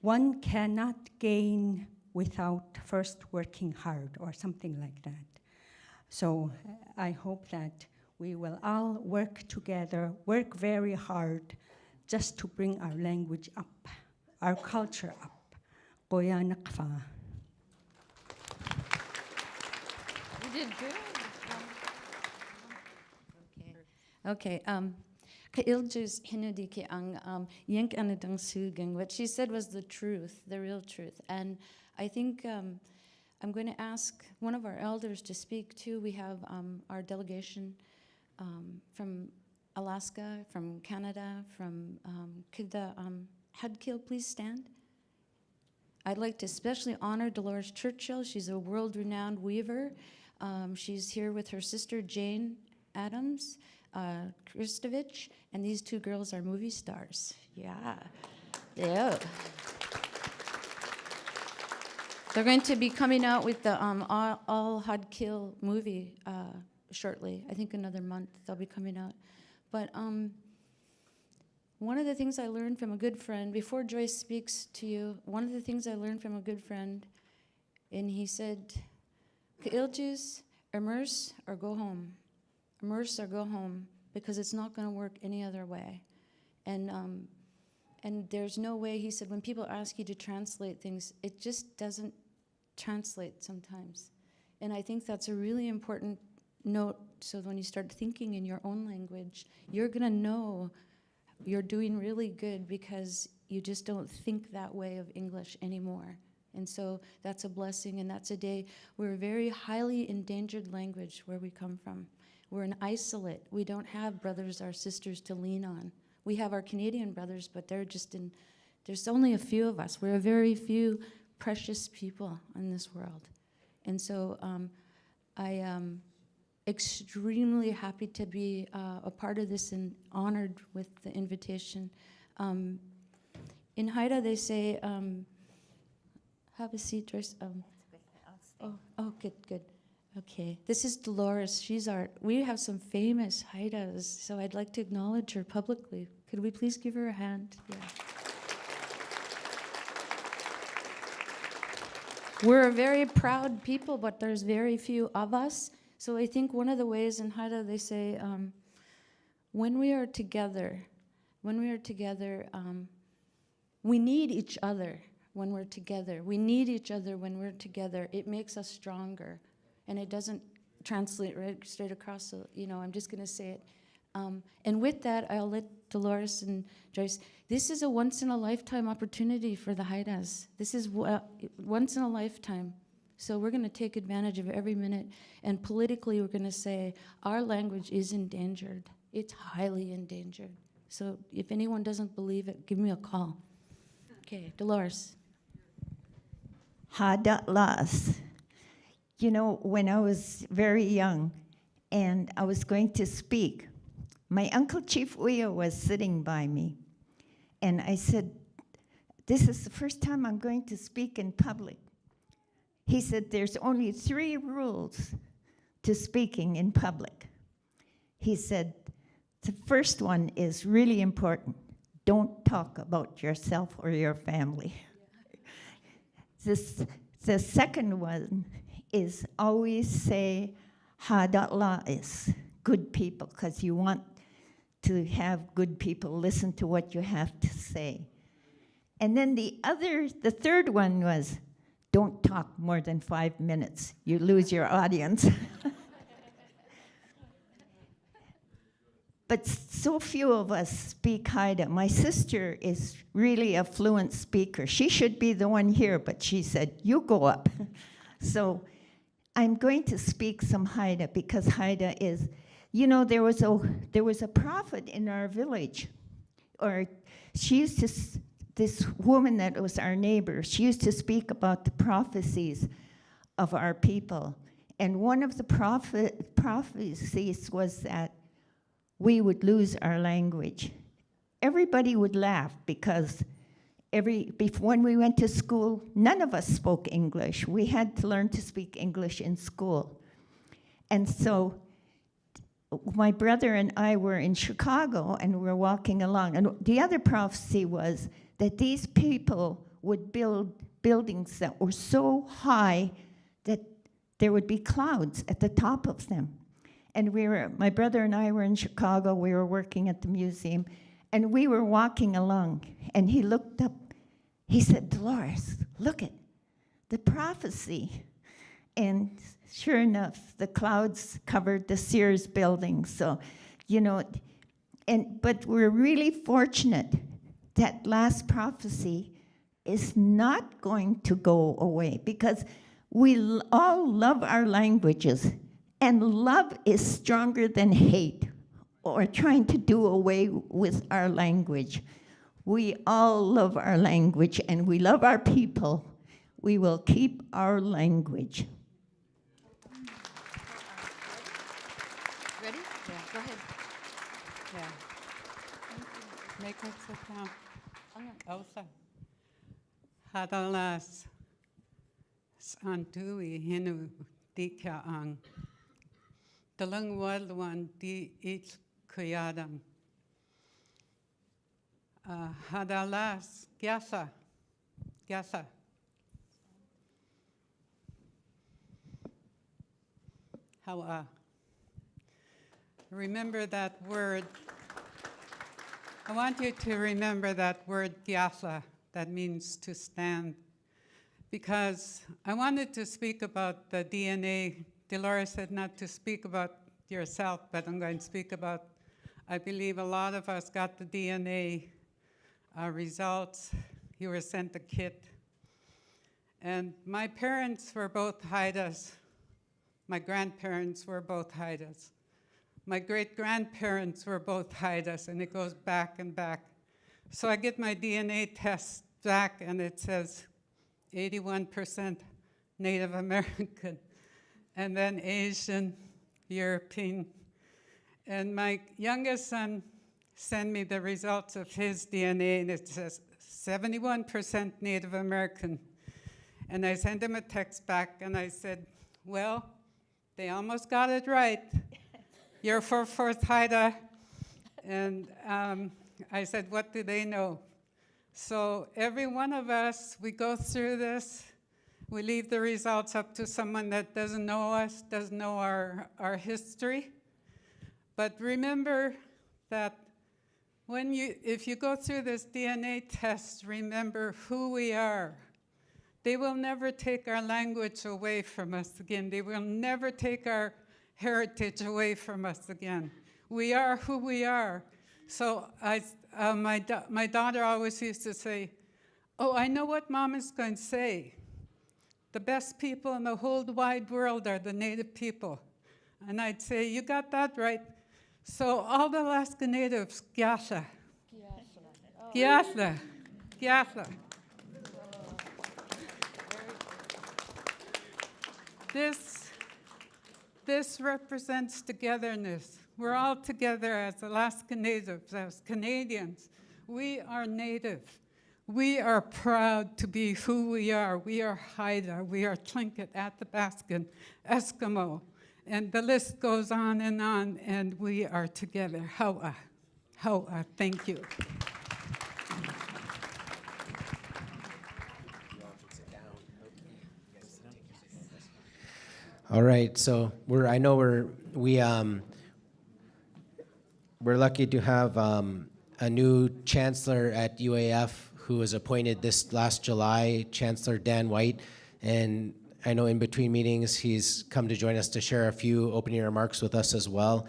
one cannot gain without first working hard or something like that. So I hope that we will all work together, work very hard just to bring our language up, our culture up. Goya Nakfa. You did good. Okay. Ka'iljus hinudiki ang yank anadang sugang. What she said was the truth, the real truth. And I think I'm going to ask one of our elders to speak too. We have our delegation from Alaska, from Canada, from could the Hadkil please stand? I'd like to especially honor Dolores Churchill. She's a world-renowned weaver. She's here with her sister Jane Adams, Kristovich, and these 2 girls are movie stars. Yeah. They're going to be coming out with the All Hadkil movie shortly. I think another month they'll be coming out. But one of the things I learned from a good friend, before Joyce speaks to you, one of the things I learned from a good friend, and he said, Kailjus, immerse or go home. Immerse or go home, because it's not going to work any other way. And there's no way, he said, when people ask you to translate things, it just doesn't translate sometimes. And I think that's a really important note, so when you start thinking in your own language, you're going to know you're doing really good because you just don't think that way of English anymore. And so that's a blessing, and that's a day. We're a very highly endangered language where we come from. We're an isolate. We don't have brothers or sisters to lean on. We have our Canadian brothers, but they're just there's only a few of us. We're a very few precious people in this world. And so I am extremely happy to be a part of this and honored with the invitation. In Haida, they say, have a seat, Joyce. Good. Okay, this is Dolores. We have some famous Haidas, so I'd like to acknowledge her publicly. Could we please give her a hand? Yeah. we're a very proud people, but there's very few of us. So I think one of the ways in Haida they say, when we are together, we need each other when we're together. We need each other when we're together. It makes us stronger. And it doesn't translate right straight across, so, I'm just going to say it. And with that, I'll let Dolores and Joyce, this is a once-in-a-lifetime opportunity for the Haidas. This is once in a lifetime. So we're going to take advantage of every minute. And politically, we're going to say, our language is endangered. It's highly endangered. So if anyone doesn't believe it, give me a call. Okay, Dolores. Hada las. You know, when I was very young and I was going to speak, my Uncle Chief Uya was sitting by me. And I said, this is the first time I'm going to speak in public. He said, there's only 3 rules to speaking in public. He said, the first one is really important. Don't talk about yourself or your family. The second one is always say Hadatla is good people, because you want to have good people listen to what you have to say. And then the third one was don't talk more than 5 minutes. You lose your audience. But so few of us speak Haida. My sister is really a fluent speaker. She should be the one here, but she said, you go up. So I'm going to speak some Haida because Haida is, there was a prophet in our village, or this woman that was our neighbor, she used to speak about the prophecies of our people. And one of the prophecies was that we would lose our language. Everybody would laugh because when we went to school, none of us spoke English. We had to learn to speak English in school. And so my brother and I were in Chicago and we were walking along. And the other prophecy was that these people would build buildings that were so high that there would be clouds at the top of them. And my brother and I were in Chicago, we were working at the museum, and we were walking along, and he looked up, he said, Dolores, look at the prophecy. And sure enough, the clouds covered the Sears building, so, but we're really fortunate that last prophecy is not going to go away, because we all love our languages. And love is stronger than hate or trying to do away with our language. We all love our language and we love our people. We will keep our language. Ready? Yeah, go ahead. Yeah. Make it sit down. Elsa. Hadalas. Santui hinu dika ang. Talang wadwan di ich kuyadam. Hadalas, gyasa. How remember that word. I want you to remember that word gyasa, that means to stand. Because I wanted to speak about the DNA. Dolores said not to speak about yourself, but I'm going to speak about, I believe a lot of us got the DNA results. You were sent a kit. And my parents were both Haidas. My grandparents were both Haidas. My great-grandparents were both Haidas, and it goes back and back. So I get my DNA test back, and it says 81% Native American. And then Asian, European. And my youngest son sent me the results of his DNA, and it says 71% Native American. And I sent him a text back, and I said, well, they almost got it right. You're for fourth Haida. And I said, what do they know? So every one of us, we go through this. we leave the results up to someone that doesn't know us, doesn't know our history. But remember that if you go through this DNA test, remember who we are. They will never take our language away from us again. They will never take our heritage away from us again. We are who we are. So my daughter always used to say, oh, I know what Mom is going to say. The best people in the whole wide world are the Native people. And I'd say, you got that right. So all the Alaska Natives, Gyatla. Gyatla. Gyatla. This represents togetherness. We're all together as Alaska Natives, as Canadians. We are Native. We are proud to be who we are. We are Haida. We are Tlingit, Athabaskan, Eskimo. And the list goes on, and we are together. Haua. Haua. Thank you. All right, so we're lucky to have a new chancellor at UAF who was appointed this last July, Chancellor Dan White, and I know in between meetings he's come to join us to share a few opening remarks with us as well.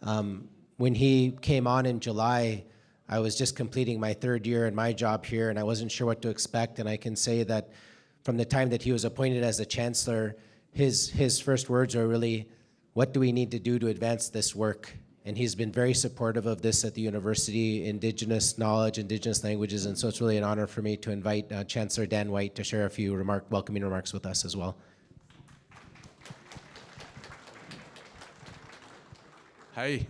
When he came on in July, I was just completing my third year in my job here, and I wasn't sure what to expect, and I can say that from the time that he was appointed as a chancellor, his first words are really, what do we need to do to advance this work? And he's been very supportive of this at the university, Indigenous knowledge, Indigenous languages, and so it's really an honor for me to invite Chancellor Dan White to share a few welcoming remarks with us as well. Hi.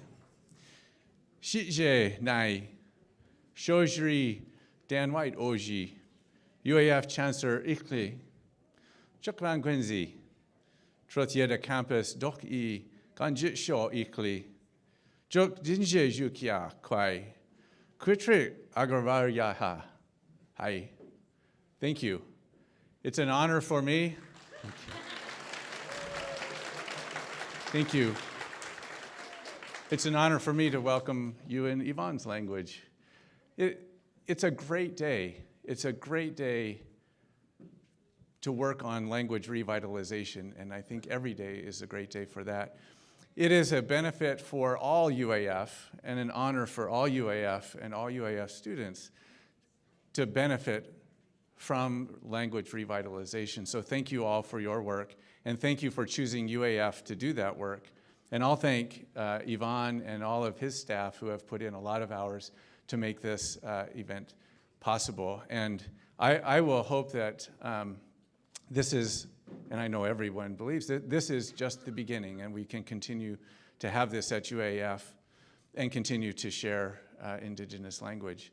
Shije Nai, Shojri Dan White Oji, UAF Chancellor Ikli, Chukran Quincy, Trotieda Campus Dok I Ganjit Shaw Ikli, Juk Dinje Jukia Kwai, Kwitrik Agravar Yaha. Hi. Thank you. It's an honor for me. Thank you. It's an honor for me to welcome you in Yvonne's language. It's a great day. It's a great day to work on language revitalization, and I think every day is a great day for that. It is a benefit for all UAF and an honor for all UAF and all UAF students to benefit from language revitalization. So thank you all for your work, and thank you for choosing UAF to do that work. And I'll thank Yvonne and all of his staff who have put in a lot of hours to make this event possible. And I will hope that this is, and I know everyone believes that this is just the beginning, and we can continue to have this at UAF and continue to share Indigenous language.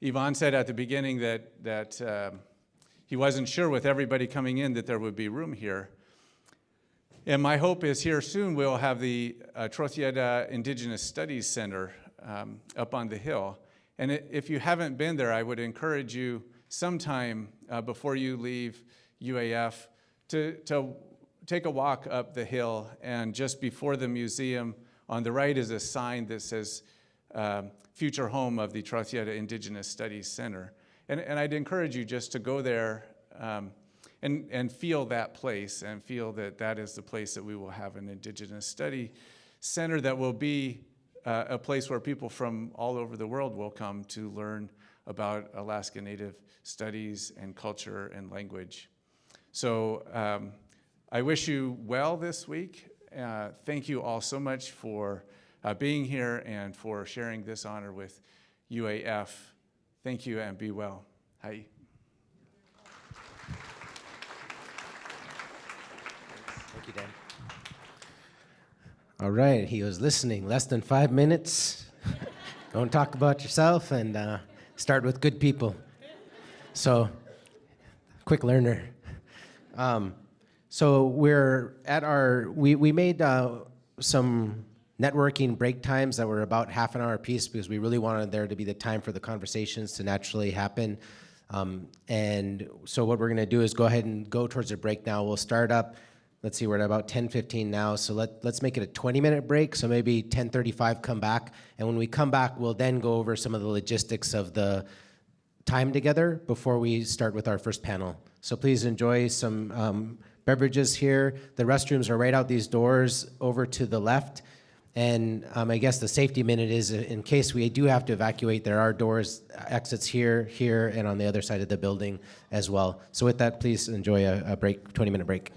Yvonne said at the beginning that he wasn't sure with everybody coming in that there would be room here. And my hope is here soon we'll have the Trotieda Indigenous Studies Center up on the hill. And if you haven't been there, I would encourage you sometime before you leave UAF to take a walk up the hill, and just before the museum on the right is a sign that says future home of the Trotieda Indigenous Studies Center. And I'd encourage you just to go there and feel that place, and feel that that is the place that we will have an Indigenous Study Center that will be a place where people from all over the world will come to learn about Alaska Native studies and culture and language. So I wish you well this week. Thank you all so much for being here and for sharing this honor with UAF. Thank you and be well. Hi. Thank you, Dan. All right, he was listening. Less than 5 minutes. Don't talk about yourself, and start with good people. So, quick learner. So we're at we made some networking break times that were about half an hour apiece because we really wanted there to be the time for the conversations to naturally happen. And so what we're going to do is go ahead and go towards a break now. We'll start up. Let's see, we're at about 10:15 now, so let's make it a 20-minute break, so maybe 10:35 come back. And when we come back, we'll then go over some of the logistics of the time together before we start with our first panel. So please enjoy some beverages here. The restrooms are right out these doors over to the left. And I guess the safety minute is in case we do have to evacuate, there are doors, exits here, here, and on the other side of the building as well. So with that, please enjoy a break, 20-minute break.